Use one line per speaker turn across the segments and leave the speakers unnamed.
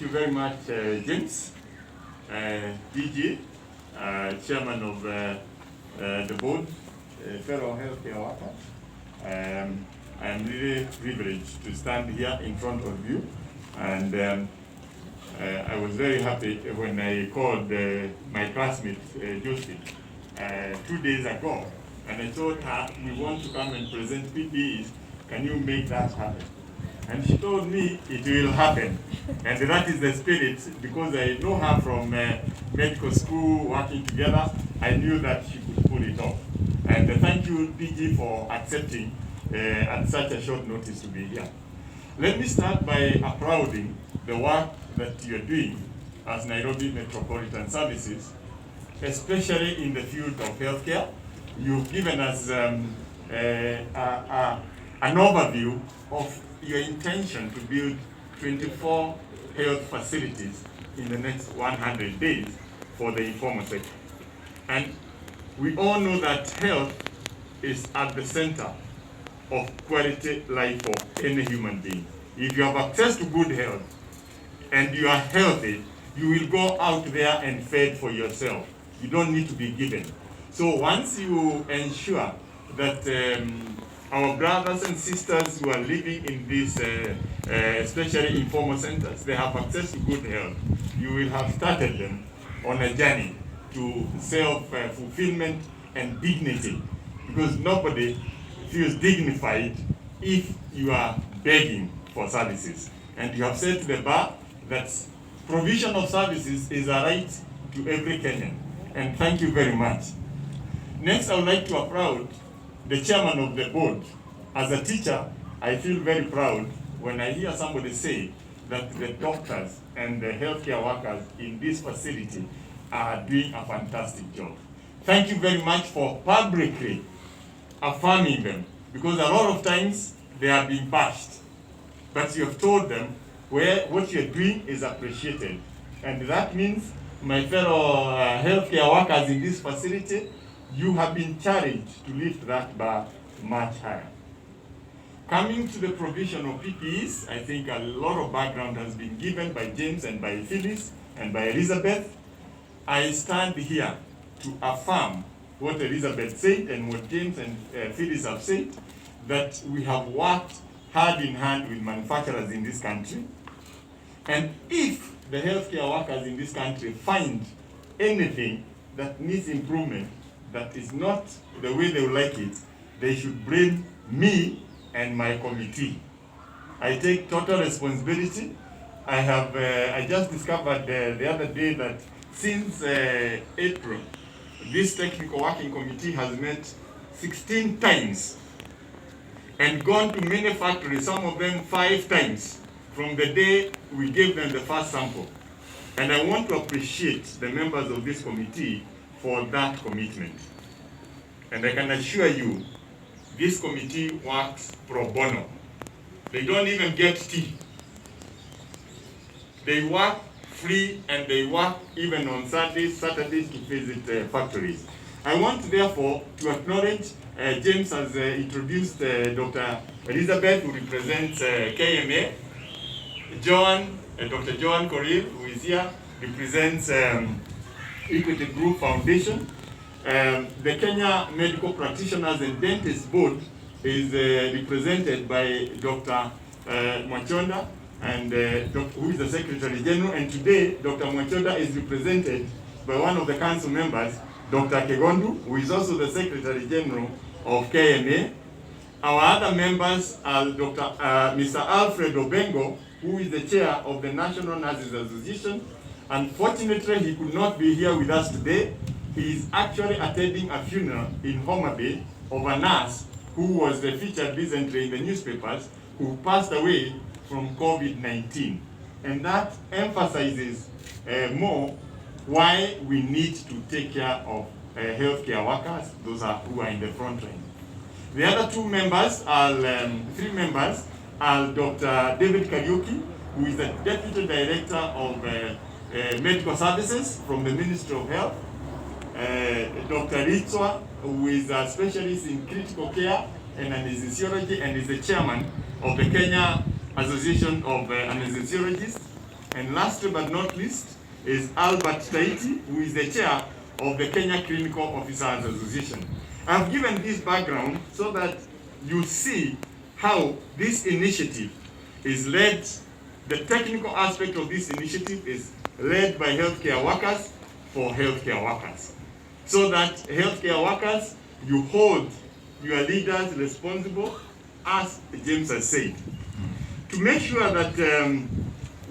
you very much, James, DG, Chairman of the board, fellow healthcare workers. I am really privileged to stand here in front of you, and I was very happy when I called my classmate, Josie, 2 days ago, and I told her, we want to come and present PPEs, can you make that happen? And she told me it will happen. And that is the spirit, because I know her from medical school, working together. I knew that she could pull it off. And thank you, DG, for accepting at such a short notice to be here. Let me start by applauding the work that you're doing as Nairobi Metropolitan Services, especially in the field of healthcare. You've given us an overview of your intention to build 24 health facilities in the next 100 days for the informal sector. And we all know that health is at the center of quality life for any human being. If you have access to good health and you are healthy, you will go out there and fend for yourself. You don't need to be given. So once you ensure that our brothers and sisters who are living in these, especially informal centers, they have access to good health, you will have started them on a journey to self-fulfillment and dignity, because nobody feels dignified if you are begging for services. And you have set the bar that provision of services is a right to every Kenyan. And thank you very much. Next, I would like to applaud the chairman of the board. As a teacher, I feel very proud when I hear somebody say that the doctors and the healthcare workers in this facility are doing a fantastic job. Thank you very much for publicly affirming them, because a lot of times they are being bashed. But you have told them what you're doing is appreciated. And that means, my fellow healthcare workers in this facility, you have been challenged to lift that bar much higher. Coming to the provision of PPEs, I think a lot of background has been given by James and by Phyllis and by Elizabeth. I stand here to affirm what Elizabeth said and what James and Phyllis have said, that we have worked hand in hand with manufacturers in this country. And if the healthcare workers in this country find anything that needs improvement, that is not the way they would like it, they should blame me and my committee. I take total responsibility. I just discovered the other day that since April, this technical working committee has met 16 times and gone to many factories, some of them 5 times, from the day we gave them the first sample. And I want to appreciate the members of this committee for that commitment. And I can assure you, this committee works pro bono. They don't even get tea. They work free, and they work even on Sundays, Saturdays to visit factories. I want therefore to acknowledge James has introduced Dr. Elizabeth, who represents KMA. Dr. Joan Korir, who is here, represents Equity Group Foundation. The Kenya Medical Practitioners and Dentists Board is represented by Dr. Mwachonda, and who is the Secretary General. And today, Dr. Mwachonda is represented by one of the council members, Dr. Kegondu, who is also the Secretary General of KMA. Our other members are Mr. Alfred Obengo, who is the chair of the National Nurses Association. Unfortunately, he could not be here with us today. He is actually attending a funeral in Homa Bay of a nurse who was featured recently in the newspapers, who passed away from COVID-19. And that emphasizes more why we need to take care of healthcare workers, those who are in the front line. The other 3 members are Dr. David Kariuki, who is the Deputy Director of Medical Services from the Ministry of Health, Dr. Ritzwa, who is a specialist in critical care and anesthesiology and is the chairman of the Kenya Association of Anesthesiologists, And last but not least is Albert Taiti, who is the chair of the Kenya Clinical Officers Association. I've given this background so that you see how this initiative is led, the technical aspect of this initiative is led by healthcare workers for healthcare workers. So that healthcare workers, you hold your leaders responsible, as James has said, to make sure that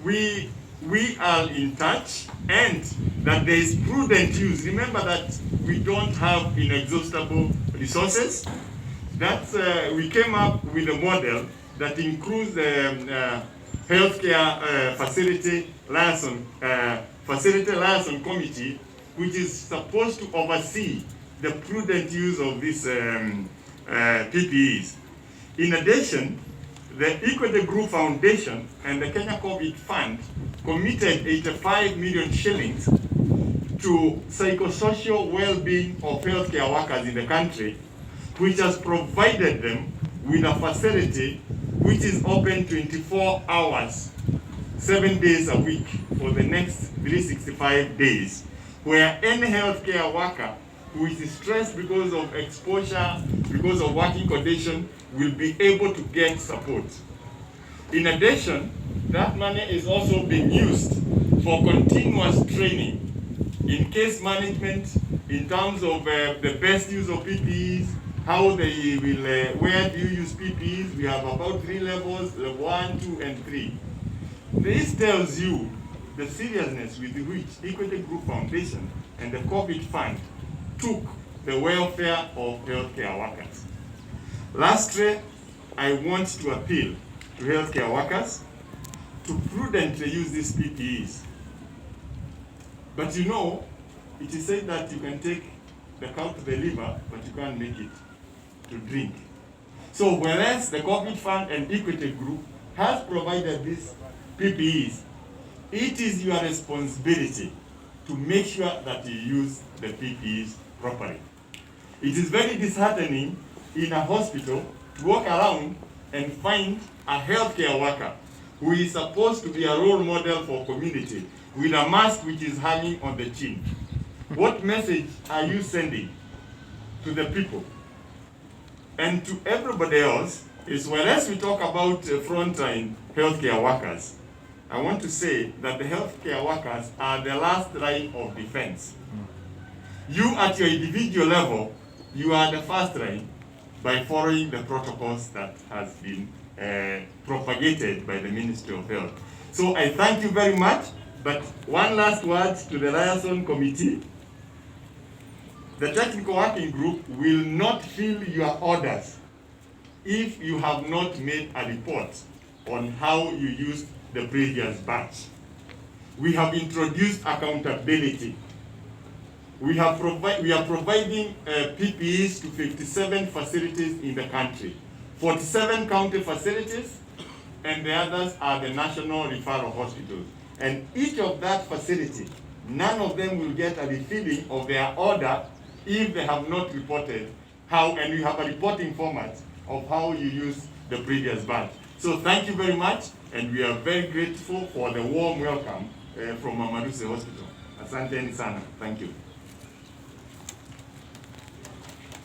we are in touch and that there is prudent use. Remember that we don't have inexhaustible resources. That's we came up with a model that includes the healthcare facility liaison committee, which is supposed to oversee the prudent use of these PPEs. In addition, the Equity Group Foundation and the Kenya COVID Fund committed 85 million shillings to psychosocial well-being of healthcare workers in the country, which has provided them with a facility which is open 24 hours, 7 days a week for the next 365 days, where any healthcare worker who is stressed because of exposure, because of working condition, will be able to get support. In addition, that money is also being used for continuous training in case management, in terms of the best use of PPEs, how they will, where do you use PPEs? We have about 3 levels, level 1, 2, and 3. This tells you the seriousness with which Equity Group Foundation and the COVID Fund took the welfare of healthcare workers. Lastly, I want to appeal to healthcare workers to prudently use these PPEs. But you know, it is said that you can take the cow to the liver, but you can't make it to drink. So whereas the COVID Fund and Equity Group has provided these PPEs, it is your responsibility to make sure that you use the PPEs properly. It is very disheartening in a hospital to walk around and find a healthcare worker who is supposed to be a role model for community with a mask which is hanging on the chin. What message are you sending to the people? And to everybody else is, whereas we talk about frontline healthcare workers, I want to say that the healthcare workers are the last line of defense. You at your individual level, you are the first line by following the protocols that has been propagated by the Ministry of Health. So I thank you very much, but one last word to the liaison committee. The technical working group will not fill your orders if you have not made a report on how you used the previous batch. We have introduced accountability. We are providing PPEs to 57 facilities in the country, 47 county facilities, and the others are the national referral hospitals. And each of that facility, none of them will get a refilling of their order if they have not reported how, and we have a reporting format of how you use the previous batch. So thank you very much, and we are very grateful for the warm welcome from Mama Lucy Hospital. Asante sana. Thank you.